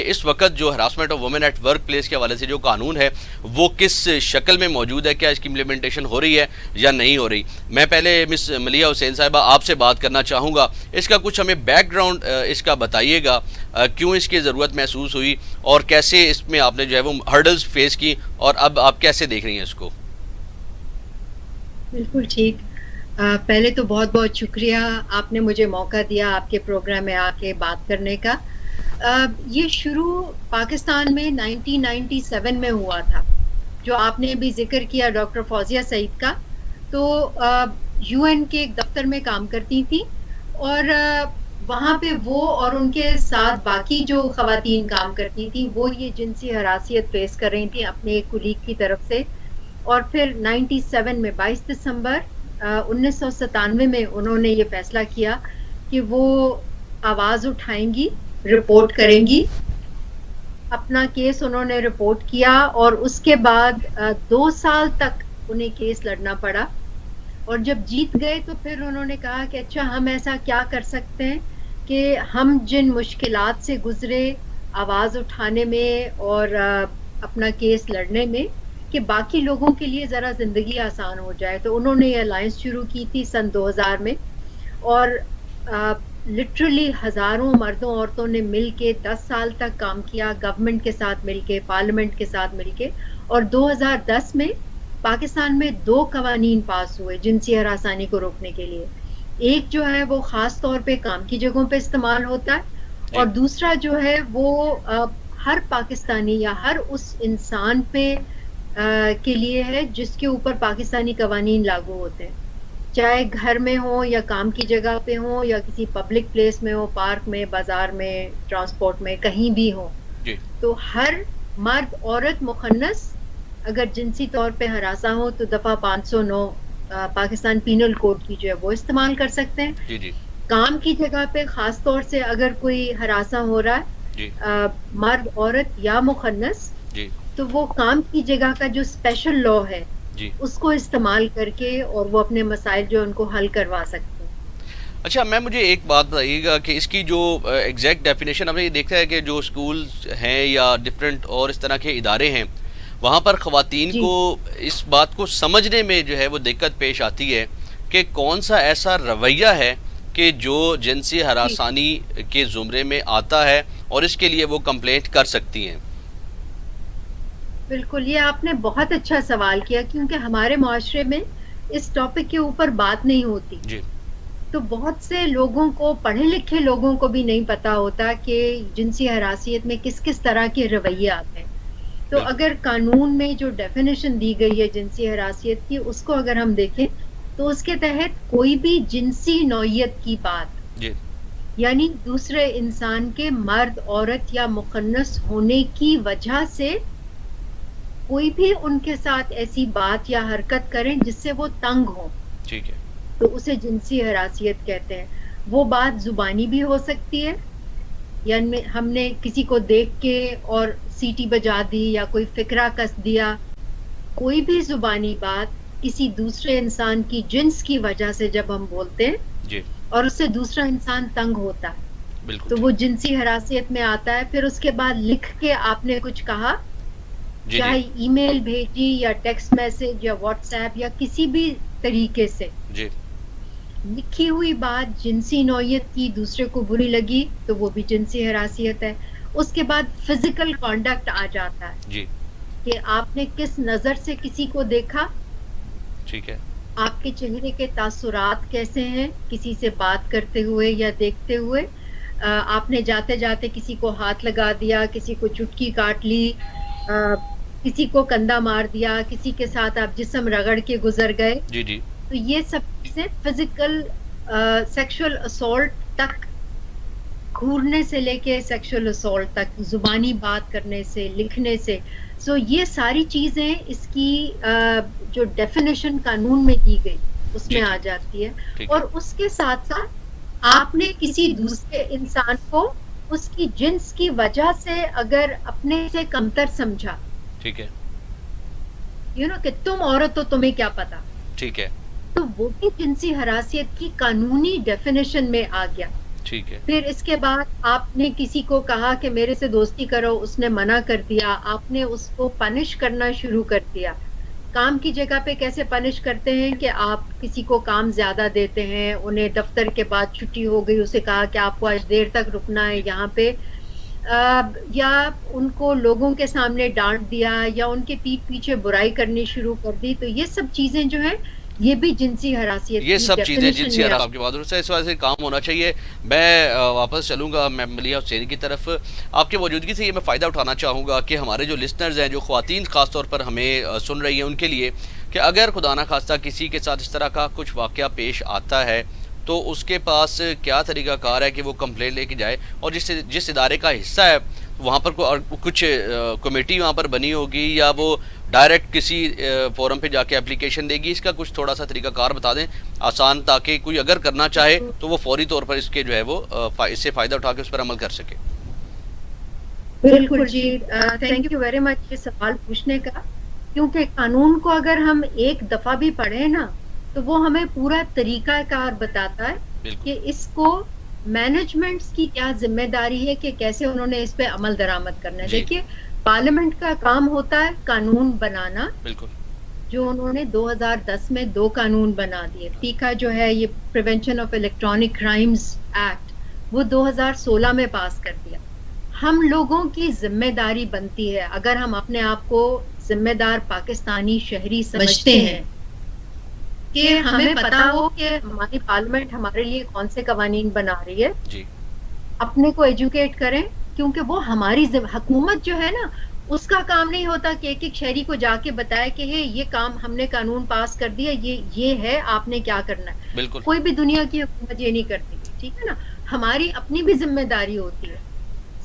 کہ اس وقت جو harassment of women at workplace کے حوالے سے جو قانون ہے وہ کس شکل میں موجود ہے, کیا اس کی امپلیمنٹیشن ہو رہی ہے یا نہیں ہو رہی. میں پہلے مس ملیحہ حسین صاحبہ آپ سے بات کرنا چاہوں گا, اس کا کچھ ہمیں بیک گراؤنڈ اس کا بتائیے گا, کیوں اس کی ضرورت محسوس ہوئی اور کیسے اس میں آپ نے جو ہے وہ ہرڈلز فیس کی اور اب آپ کیسے دیکھ رہی ہیں اس کو. بالکل ٹھیک. پہلے تو بہت بہت شکریہ, آپ نے مجھے موقع دیا آپ کے پروگرام میں آ کے بات کرنے کا. یہ شروع پاکستان میں 1997 میں ہوا تھا, جو آپ نے بھی ذکر کیا ڈاکٹر فوزیہ سعید کا. تو یو این کے ایک دفتر میں کام کرتی تھی, اور وہاں پہ وہ اور ان کے ساتھ باقی جو خواتین کام کرتی تھیں وہ یہ جنسی ہراسیت فیس کر رہی تھیں اپنے ایک کولیگ کی طرف سے. اور پھر 97 میں 22 دسمبر 1997 میں انہوں نے یہ فیصلہ کیا کہ وہ آواز اٹھائیں گی, رپورٹ کریں گی. اپنا کیس انہوں نے رپورٹ کیا اور اس کے بعد 2 سال تک انہیں کیس لڑنا پڑا, اور جب جیت گئے تو پھر انہوں نے کہا کہ اچھا ہم ایسا کیا کر سکتے ہیں کہ ہم جن مشکلات سے گزرے آواز اٹھانے میں اور اپنا کیس لڑنے میں, کہ باقی لوگوں کے لیے ذرا زندگی آسان ہو جائے. تو انہوں نے یہ الائنس شروع کی تھی سن 2000 میں, اور لٹرلی ہزاروں مردوں عورتوں نے مل کے 10 سال تک کام کیا, گورنمنٹ کے ساتھ مل کے, پارلیمنٹ کے ساتھ مل کے. اور 2010 میں پاکستان میں 2 قوانین پاس ہوئے جنسی ہراسانی کو روکنے کے لیے. ایک جو ہے وہ خاص طور پہ کام کی جگہوں پہ استعمال ہوتا ہے, اور دوسرا جو ہے وہ ہر پاکستانی یا ہر اس انسان پہ کے لیے ہے جس کے اوپر پاکستانی قوانین لاگو ہوتے ہیں, چاہے گھر میں ہوں یا کام کی جگہ پہ ہوں یا کسی پبلک پلیس میں ہو, پارک میں, بازار میں, ٹرانسپورٹ میں, کہیں بھی ہوں. تو ہر مرد, عورت, مخنث اگر جنسی طور پہ ہراساں ہو تو دفعہ 509 پاکستان پینل کوڈ کی جو ہے وہ استعمال کر سکتے ہیں. کام کی جگہ پہ خاص طور سے اگر کوئی ہراساں ہو رہا ہے, مرد, عورت یا مخنث, تو وہ کام کی جگہ کا جو اسپیشل لا ہے اس کو استعمال کر کے اور وہ اپنے مسائل جو ان کو حل کروا سکتے ہیں. اچھا, مجھے ایک بات بتائیے گا کہ اس کی جو ایگزیکٹ ڈیفینیشن ہم نے یہ دیکھا ہے کہ جو اسکول ہیں یا ڈفرینٹ اور اس طرح کے ادارے ہیں وہاں پر خواتین کو اس بات کو سمجھنے میں جو ہے وہ دقت پیش آتی ہے کہ کون سا ایسا رویہ ہے کہ جو جنسی ہراسانی کے زمرے میں آتا ہے اور اس کے لیے وہ کمپلینٹ کر سکتی ہیں. بالکل, یہ آپ نے بہت اچھا سوال کیا, کیونکہ ہمارے معاشرے میں اس ٹاپک کے اوپر بات نہیں ہوتی. تو بہت سے لوگوں کو, پڑھے لکھے لوگوں کو بھی نہیں پتا ہوتا کہ جنسی ہراسیت میں کس کس طرح کے رویے آتے ہیں. تو اگر قانون میں جو ڈیفینیشن دی گئی ہے جنسی ہراسیت کی, اس کو اگر ہم دیکھیں تو اس کے تحت کوئی بھی جنسی نوعیت کی بات, یعنی دوسرے انسان کے مرد, عورت یا مخنث ہونے کی وجہ سے کوئی بھی ان کے ساتھ ایسی بات یا حرکت کریں جس سے وہ تنگ ہوں, تو اسے جنسی ہراسیت کہتے ہیں. وہ بات زبانی بھی ہو سکتی ہے, یعنی ہم نے کسی کو دیکھ کے اور سیٹی بجا دی یا کوئی فقرہ کس دیا, کوئی بھی زبانی بات کسی دوسرے انسان کی جنس کی وجہ سے جب ہم بولتے ہیں اور اس سے دوسرا انسان تنگ ہوتا ہے تو وہ جنسی ہراسیت میں آتا ہے. پھر اس کے بعد لکھ کے آپ نے کچھ کہا, چاہے ای میل بھیجی یا ٹیکسٹ میسج یا واٹس ایپ یا کسی بھی طریقے سے لکھی ہوئی بات جنسی نوعیت کی دوسرے کو بری لگی تو وہ بھی جنسی ہراسیت ہے. اس کے بعد فزیکل کانڈکٹ آ جاتا ہے کہ آپ نے کس نظر سے کسی کو دیکھا, آپ کے چہرے کے تاثرات کیسے ہیں کسی سے بات کرتے ہوئے یا دیکھتے ہوئے. آپ نے جاتے جاتے کسی کو ہاتھ لگا دیا, کسی کو چٹکی کاٹ لی, کسی کو کندھا مار دیا, کسی کے ساتھ آپ جسم رگڑ کے گزر گئے, تو یہ سب چیزیں فزیکل سیکشل اسالٹ تک, گھورنے سے لے کے سیکشل اسالٹ تک, زبانی بات کرنے سے, لکھنے سے. سو یہ ساری چیزیں اس کی جو ڈیفینیشن قانون میں دی گئی اس میں آ جاتی ہے. اور اس کے ساتھ ساتھ آپ نے کسی دوسرے انسان کو اس کی جنس کی وجہ سے اگر اپنے سے کمتر سمجھا, کہ تم عورت ہو تمہیں کیا پتا, تو وہ بھی جنسی ہراسیت کی قانونی ڈیفینیشن میں آ گیا. ٹھیک ہے. پھر اس کے بعد آپ نے کسی کو کہا کہ میرے سے دوستی کرو، اس نے منع کر دیا، آپ نے اس کو پنش کرنا شروع کر دیا. کام کی جگہ پہ کیسے پنش کرتے ہیں کہ آپ کسی کو کام زیادہ دیتے ہیں، انہیں دفتر کے بعد چھٹی ہو گئی، اسے کہا کہ آپ کو آج دیر تک رکنا ہے جی. یہاں پہ، یا ان کو لوگوں کے سامنے ڈانٹ دیا یا ان کے پیٹھ پیچھے برائی کرنی شروع کر دی. تو یہ سب چیزیں جو ہیں یہ بھی جنسی ہراسیت یہ کی سب چیزیں ڈیفینیشن جنسی میں ہراسانی آپ کی بات سے اس وجہ سے کام ہونا چاہیے. میں واپس چلوں گا میم ملیحہ حسینی کی طرف. آپ کی موجودگی سے یہ میں فائدہ اٹھانا چاہوں گا کہ ہمارے جو لسنرز ہیں، جو خواتین خاص طور پر ہمیں سن رہی ہیں، ان کے لیے کہ اگر خدا نہ خواستہ کسی کے ساتھ اس طرح کا کچھ واقعہ پیش آتا ہے تو اس کے پاس کیا طریقہ کار ہے کہ وہ کمپلین لے کے جائے، اور جس ادارے کا حصہ ہے وہاں پر کچھ کمیٹی وہاں پر بنی ہوگی یا وہ ڈائریکٹ کسی فورم پہ جا کے اپلیکیشن دے گی؟ اس کا کچھ تھوڑا سا طریقہ کار بتا دیں آسان، تاکہ کوئی اگر کرنا چاہے تو وہ فوری طور پر اس کے جو ہے وہ اس سے فائدہ اٹھا کے اس پر عمل کر سکے. بالکل جی، تھینک یو ویری مچ یہ سوال پوچھنے کا، کیونکہ قانون کو اگر ہم ایک دفعہ بھی پڑھیں نا تو وہ ہمیں پورا طریقہ کار بتاتا ہے بالکل. کہ اس کو مینجمنٹس کی کیا ذمہ داری ہے کہ کیسے انہوں نے اس پہ عمل درآمد کرنا ہے. جی. دیکھیے پارلیمنٹ کا کام ہوتا ہے قانون بنانا، بالکل. جو انہوں نے 2010 میں 2 قانون بنا دیے. پیکا جو ہے یہ prevention of electronic crimes act, وہ 2016 میں پاس کر دیا. ہم لوگوں کی ذمہ داری بنتی ہے، اگر ہم اپنے آپ کو ذمہ دار پاکستانی شہری سمجھتے ہیں، کہ ہمیں پتا ہو کہ ہماری پارلیمنٹ ہمارے لیے کون سے قوانین بنا رہی ہے. جی. اپنے کو ایجوکیٹ کریں، کیونکہ وہ ہماری حکومت جو ہے نا اس کا کام نہیں ہوتا کہ ایک ایک شہری کو جا کے بتائے کہ یہ کام ہم نے قانون پاس کر دیا، یہ ہے آپ نے کیا کرنا ہے. بالکل. کوئی بھی دنیا کی حکومت یہ نہیں کرتی، ٹھیک ہے نا. ہماری اپنی بھی ذمہ داری ہوتی ہے.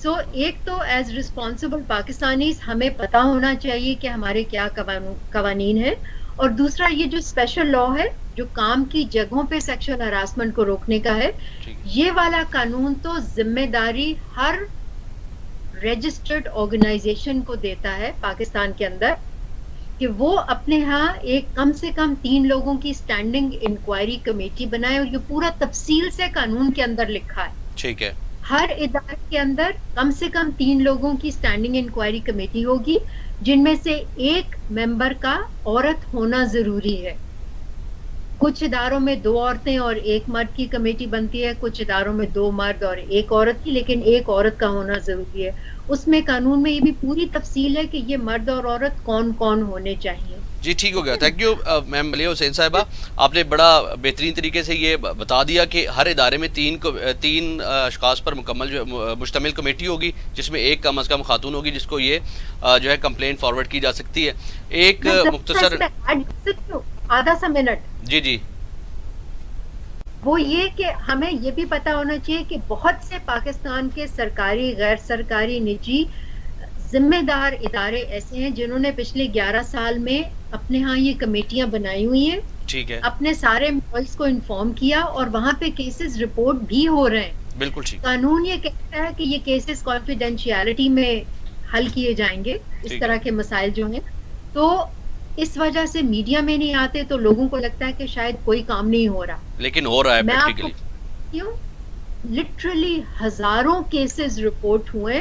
سو ایک تو ایز ریسپانسبل پاکستانیز ہمیں پتا ہونا چاہیے کہ ہمارے کیا قوانین ہیں، اور دوسرا یہ جو اسپیشل لا ہے جو کام کی جگہوں پہ سیکشل ہراسمنٹ کو روکنے کا ہے، یہ والا قانون تو ذمہ داری ہر رجسٹرڈ آرگنائزیشن کو دیتا ہے پاکستان کے اندر کہ وہ اپنے ہاں ایک کم سے کم 3 لوگوں کی اسٹینڈنگ انکوائری کمیٹی بنائے، اور یہ پورا تفصیل سے قانون کے اندر لکھا ہے. ٹھیک ہے. ہر ادارے کے اندر کم سے کم 3 لوگوں کی اسٹینڈنگ انکوائری کمیٹی ہوگی، جن میں سے ایک ممبر کا عورت ہونا ضروری ہے. کچھ اداروں میں 2 عورتیں اور 1 مرد کی کمیٹی بنتی ہے، کچھ اداروں میں 2 مرد اور 1 عورت کی، لیکن 1 عورت کا ہونا ضروری ہے. اس میں قانون میں یہ بھی پوری تفصیل ہے کہ یہ مرد اور عورت کون کون ہونے چاہیے. جی ٹھیک ہو گیا. تھینک یو میم ملیحہ حسین صاحبہ. آپ نے بڑا بہترین طریقے سے یہ بتا دیا کہ ہر ادارے میں 3 اشخاص پر مشتمل کمیٹی ہوگی، جس میں ایک کم از کم خاتون ہوگی جس کو یہ جو ہے کمپلین فارورڈ کی جا سکتی ہے. ایک مختصر آدھا سا منٹ. جی جی. وہ یہ کہ ہمیں یہ بھی پتا ہونا چاہیے کہ بہت سے پاکستان کے سرکاری، غیر سرکاری، نجی ذمہ دار ادارے ایسے ہیں جنہوں نے پچھلے 11 سال میں اپنے ہاں یہ کمیٹیاں بنائی ہوئی ہیں. ٹھیک ہے. اپنے سارے امپلائیز کو انفارم کیا، اور وہاں پہ کیسز رپورٹ بھی ہو رہے ہیں. بالکل ٹھیک. قانون یہ کہتا ہے کہ یہ کیسز کانفیڈینشیلٹی میں حل کیے جائیں گے، اس طرح کے مسائل جو ہیں. تو اس وجہ سے میڈیا میں نہیں آتے تو لوگوں کو لگتا ہے کہ شاید کوئی کام نہیں ہو رہا، لیکن ہو رہا ہے. میں آپ کو کیوں لٹرلی ہزاروں کیسز رپورٹ ہوئے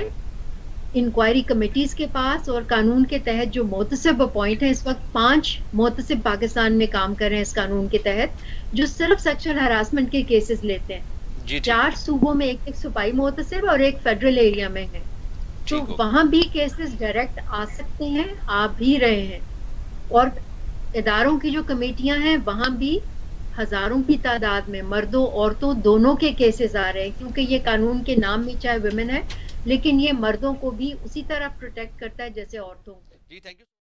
انکوائری کمیٹیز کے پاس، اور قانون کے تحت جو محتسب اپوائنٹ ہیں، اس وقت 5 محتسب پاکستان میں کام کر رہے ہیں اس قانون کے تحت، جو صرف سیکشل ہراسمنٹ کے کیسز لیتے ہیں. 4 صوبوں میں ایک صوبائی محتسب اور ایک فیڈرل ایریا میں ہے. تو وہاں بھی کیسز ڈائریکٹ آ سکتے ہیں، آ بھی رہے ہیں. اور اداروں کی جو کمیٹیاں ہیں وہاں بھی ہزاروں کی تعداد میں مردوں عورتوں دونوں کے کیسز آ رہے ہیں، کیونکہ یہ قانون کے نام میں چاہے ویمن ہے، لیکن یہ مردوں کو بھی اسی طرح پروٹیکٹ کرتا ہے جیسے عورتوں کو. جی تھینک یو.